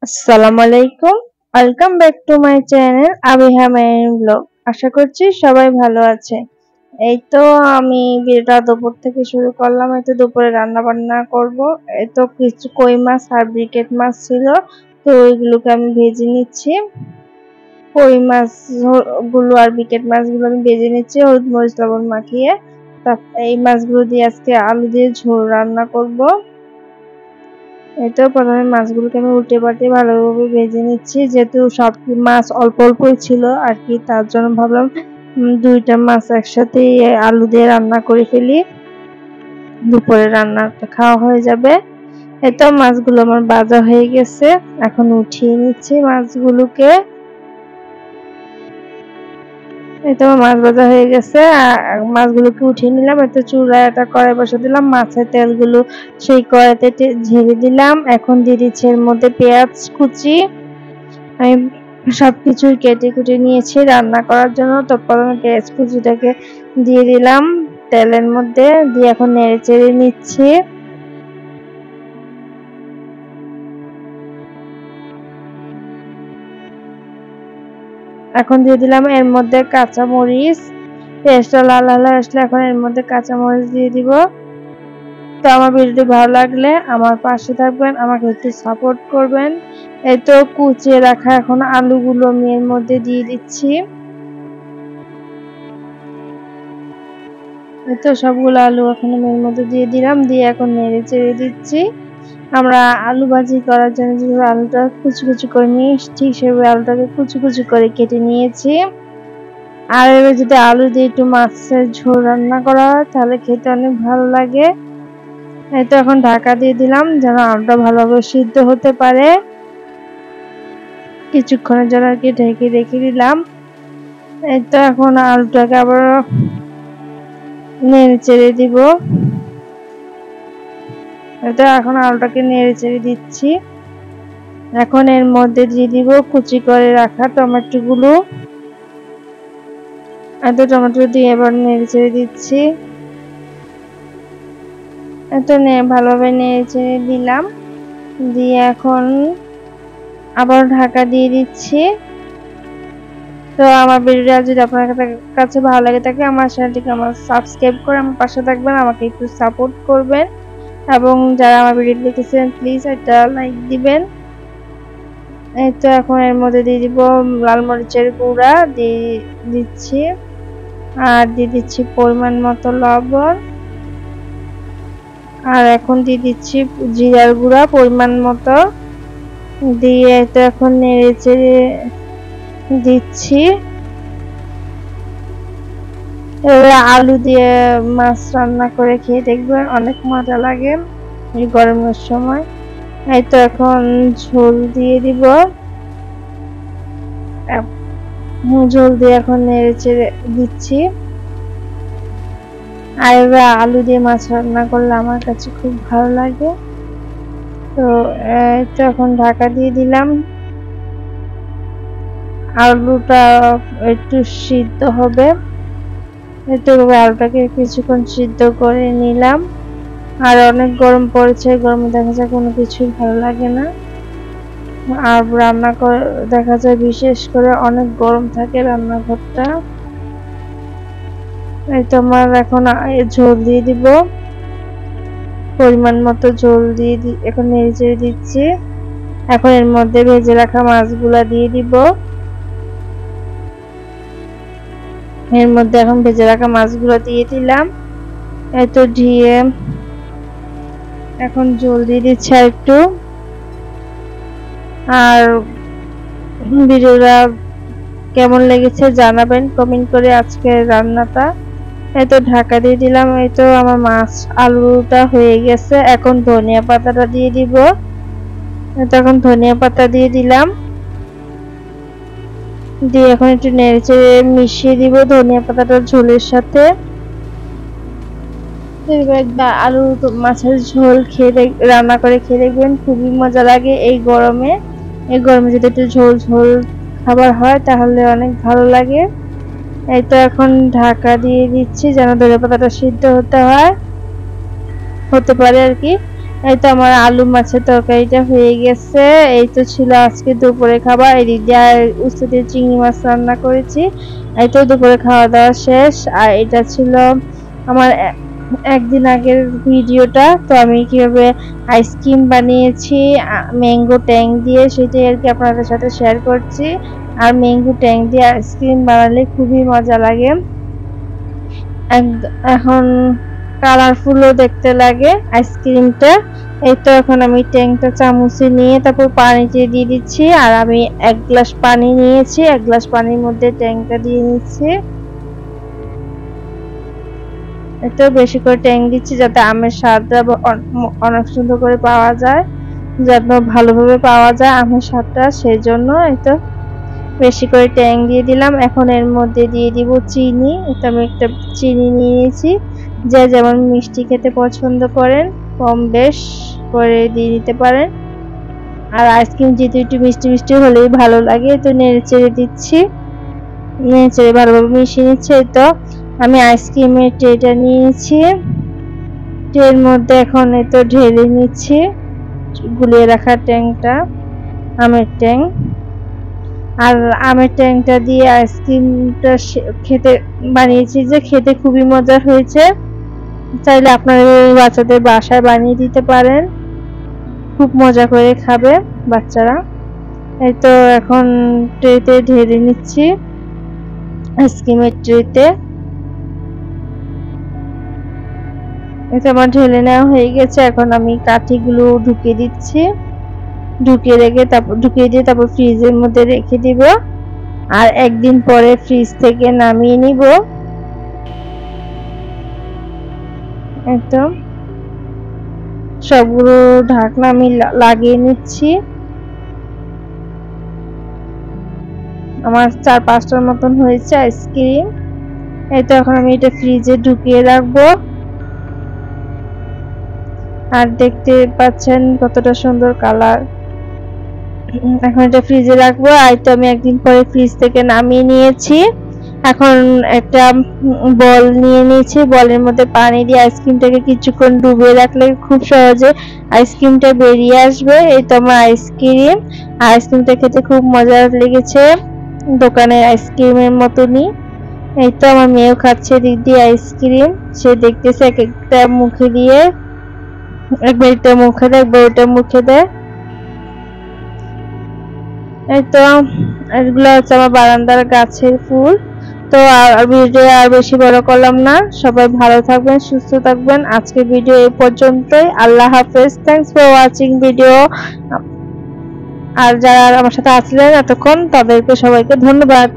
আসসালামু আলাইকুম। Welcome back to my channel Abiha mine blog. আশা করছি সবাই ভালো আছে। এই তো আমি ভিডিওটা দুপুর থেকে শুরু করলাম। এই তো দুপুরে রান্না বান্না করব। এই তো কিছু কই মাছ আর ব্রিকেট মাছ ছিল, তো ওইগুলোকে আমি ভেজে নিচ্ছি। কই মাছ গুলো আর ব্রিকেট মাছগুলো আমি ভেজে নিচ্ছি হলুদ মরিচ লবণ মাখিয়ে। এই মাছগুলো দিয়ে আজকে আলু দিয়ে ঝোল রান্না করব। এতো প্রথমে মাছগুলোকে আমি উল্টে পাল্টে ভালোভাবে ভেজে নিচ্ছি, যেহেতু সব মাছ অল্প অল্পই ছিল আর কি, তার জন্য ভাবলাম দুইটা মাছ একসাথে আলু দিয়ে রান্না করে ফেলি, দুপুরে রান্নাটা খাওয়া হয়ে যাবে। এতো মাছগুলো আমার ভাজা হয়ে গেছে, এখন উঠিয়ে নিচ্ছি মাছগুলোকে। এতো মাছ ভাজা হয়ে গেছে, মাছগুলোকে উঠিয়ে নিলাম। এতো চুলায় একটা কড়াই বসে দিলাম, মাছের তেলগুলো সেই কড়াইতে ঝেড়ে দিলাম। এখন দিয়ে দিচ্ছি এর মধ্যে পেঁয়াজ কুচি। আমি সবকিছু কেটে কুটে নিয়েছি রান্না করার জন্য। তো প্রথমে পেঁয়াজ কুচিটাকে দিয়ে দিলাম তেলের মধ্যে, দিয়ে এখন নেড়ে চেড়ে নিচ্ছি। এখন দিয়ে দিলাম এর মধ্যে কাঁচা মরিচ। পেঁয়াজটা লাল লাল আসলে এখন এর মধ্যে কাঁচা মরিচ দিয়ে দিব। তো আমার ভিডিওটি ভালো লাগলে আমার পাশে থাকবেন, আমাকে একটু সাপোর্ট করবেন। এই তো কুচিয়ে রাখা এখন আলুগুলো আমি এর মধ্যে দিয়ে দিচ্ছি। এই তো সবগুলো আলু এখন আমি এর মধ্যে দিয়ে দিলাম, দিয়ে এখন নেড়ে চেড়ে দিচ্ছি। আমরা আলু ভাজি করার জন্য যেভাবে আলুটা কুচি কুচি করে নিই, ঠিক সেভাবে আলুটাকে কুচি কুচি করে কেটে নিয়েছি। আর এবার যদি আলু দিয়ে একটু মাছের ঝোল রান্না করা হয় তাহলে খেতে অনেক ভালো লাগে। এই তো এখন ঢাকা দিয়ে দিলাম যেন আলুটা ভালোভাবে সিদ্ধ হতে পারে। কিছুক্ষণের জন্য আর কি ঢেকে রেখে দিলাম। এই তো এখন আলুটাকে আবার নেড়ে চেড়ে দিব। এই তো এখন আলুটাকে নেড়ে চেড়ে দিচ্ছি। এখন এর মধ্যে দিয়ে দিব কুচি করে রাখা টমেটো গুলো। এত টমেটো দিয়ে এবার নেড়ে চেড়ে দিচ্ছি। এত ভালোভাবে নেড়ে চেড়ে দিলাম, দিয়ে এখন আবার ঢাকা দিয়ে দিচ্ছি। তো আমার ভিডিওটা যদি আপনার কাছে ভালো লাগে থাকে আমার চ্যানেলটিকে সাবস্ক্রাইব করে আমার পাশে থাকবেন, আমাকে একটু সাপোর্ট করবেন, এবং যারা আমার ভিডিও দেখেছেন প্লিজ একটা লাইক দিবেন। এই তো এখন এর মধ্যে দিয়ে দিব লাল মরিচের গুঁড়া দিয়ে দিচ্ছি, আর দিয়ে দিচ্ছি পরিমাণ মতো লবণ, আর এখন দিয়ে দিচ্ছি জিরার গুঁড়া পরিমাণ মতো, দিয়ে এটা এখন নেড়ে চেড়ে দিচ্ছি। এবার আলু দিয়ে মাছ রান্না করে খেয়ে দেখবেন অনেক মজা লাগে এই গরমের সময়। এই তো এখন ঝোল দিয়ে দিব, ঝোল দিয়ে এখন নেড়ে চেড়ে দিচ্ছি। আর এবার আলু দিয়ে মাছ রান্না করলে আমার কাছে খুব ভালো লাগে। তো এখন ঢাকা দিয়ে দিলাম, আলুটা একটু সিদ্ধ হবে। একটু আলুটাকে কিছুক্ষণ সিদ্ধ করে নিলাম। আর অনেক গরম পড়েছে, গরমে দেখা যায় কোনো কিছুই ভালো লাগে না, আর রান্না করে দেখা যায় বিশেষ করে অনেক গরম থাকে রান্নাঘরটা। এই তো আমার এখন ঝোল দিয়ে দিব, পরিমাণ মতো ঝোল দিয়ে এখন নেড়ে চেড়ে দিচ্ছি। এখন এর মধ্যে ভেজে রাখা মাছগুলা দিয়ে দিব। এর মধ্যে এখন ভেজে রাখা মাছগুলো দিয়ে দিলাম। এত দিয়ে এখন ঝোল দিয়ে দিচ্ছি একটু। আর ভিডিওটা কেমন লেগেছে জানাবেন কমেন্ট করে আজকের রান্নাটা। এই তো ঢাকা দিয়ে দিলাম। এই তো আমার মাছ আলুটা হয়ে গেছে, এখন ধনিয়া পাতাটা দিয়ে দিব। তখন ধনিয়া পাতা দিয়ে দিলাম, দিয়ে এখন একটু নেড়ে চেড়ে মিশিয়ে দিব ধনিয়া পাতাটা ঝোলের সাথে। আলু মাছের ঝোল খেয়ে রান্না করে খেয়ে দেখবেন খুবই মজা লাগে এই গরমে। এই গরমে যদি একটু ঝোল ঝোল খাবার হয় তাহলে অনেক ভালো লাগে। এই তো এখন ঢাকা দিয়ে দিচ্ছি যেন ধনিয়া পাতাটা সিদ্ধ হতে পারে আর কি। এই তো আমার আলু মাছের তরকারিটা হয়ে গেছে। এই তো ছিল আজকে দুপুরে খাবার। এদিক দিয়ে উস্তা দিয়ে চিংড়ি মাছ রান্না করেছি। এই তো দুপুরে খাওয়া দাওয়া শেষ। আর এটা ছিল আমার একদিন আগের ভিডিওটা। তো আমি কিভাবে আইসক্রিম বানিয়েছি ম্যাঙ্গো ট্যাং দিয়ে, সেটাই আর কি আপনাদের সাথে শেয়ার করছি। আর ম্যাঙ্গো ট্যাং দিয়ে আইসক্রিম বানালে খুবই মজা লাগে, এখন কালারফুলও দেখতে লাগে আইসক্রিমটা। এই তো এখন আমি ট্যাংটা চামচে নিয়ে তারপর পানিতে দিয়ে দিচ্ছি। আর আমি 1 গ্লাস পানি নিয়েছি, 1 গ্লাস পানির মধ্যে ট্যাংটা দিয়ে নিচ্ছি। একটু বেশি করে ট্যাং দিচ্ছি যাতে আমের স্বাদটা অনেক সুন্দর করে পাওয়া যায়, যাতে ভালোভাবে পাওয়া যায় আমের স্বাদটা, সেই জন্য একটু বেশি করে ট্যাং দিয়ে দিলাম। এখন এর মধ্যে দিয়ে দিব চিনি। এটা আমি একটা চিনি নিয়েছি, যে যেমন মিষ্টি খেতে পছন্দ করেন কম বেশ করে দিয়ে দিতে পারেন। আর আইসক্রিম যেহেতু একটু মিষ্টি মিষ্টি হলেই ভালো লাগে, তো নেড়ে চেড়ে দিচ্ছি, নেড়ে চেড়ে ভালোভাবে মিশিয়ে নিচ্ছে। তো আমি আইসক্রিমের ট্রেটা নিয়েছি, ট্রের মধ্যে এখন তো ঢেলে নিচ্ছি গুলিয়ে রাখা ট্যাংটা, আমের ট্যাং। আর আমের ট্যাংটা দিয়ে আইসক্রিমটা খেতে বানিয়েছি, যে খেতে খুবই মজার হয়েছে। চাইলে আপনারা বাচ্চাদের বাসায় বানিয়ে দিতে পারেন, খুব মজা করে খাবে বাচ্চারা। এই তো এখন ট্রেতে ঢেলে নিচ্ছি আইসক্রিমের ট্রেতে। এটা আমার ঢেলে নেওয়া হয়ে গেছে। এখন আমি কাঠিগুলো ঢুকিয়ে দিচ্ছি, ঢুকিয়ে দিয়ে তারপর ফ্রিজের মধ্যে রেখে দিব। আর একদিন পরে ফ্রিজ থেকে নামিয়ে নিব। একদম সবগুলো ঢাকনা আমি লাগিয়ে নিচ্ছি। আমার 4-5টার মতন হয়েছে আইসক্রিম। এই তো এখন আমি এটা ফ্রিজে ঢুকিয়ে রাখবো। আর দেখতে পাচ্ছেন কতটা সুন্দর কালার। এখন এটা ফ্রিজে রাখবো। আর তো আমি একদিন পরে ফ্রিজ থেকে নামিয়ে নিয়েছি। এখন একটা বল নিয়ে নিয়েছি, বলের মধ্যে পানি দিয়ে আইসক্রিমটাকে কিছুক্ষণ ডুবিয়ে রাখলে খুব সহজে আইসক্রিমটা বেরিয়ে আসবে। এই তো আমার আইসক্রিম, আইসক্রিমটা খেতে খুব মজা লেগেছে, দোকানের আইসক্রিমের মতনই। এই তো আমার মেয়েও খাচ্ছে দিক দিয়ে আইসক্রিম, সে দেখতেছে এক একটা মুখে দিয়ে, একবার এটা মুখে দেয় একবার ওটা মুখে দেয়। এই তো এগুলো হচ্ছে আমার বারান্দার গাছের ফুল। তো আর ভিডিও আর বেশি বড় করলাম না। সবাই ভালো থাকবেন, সুস্থ থাকবেন। আজকের ভিডিও এই পর্যন্তই। আল্লাহ হাফেজ। Thanks for watching video. আর যারা আমার সাথে আসলেন এতক্ষণ তাদেরকে সবাইকে ধন্যবাদ।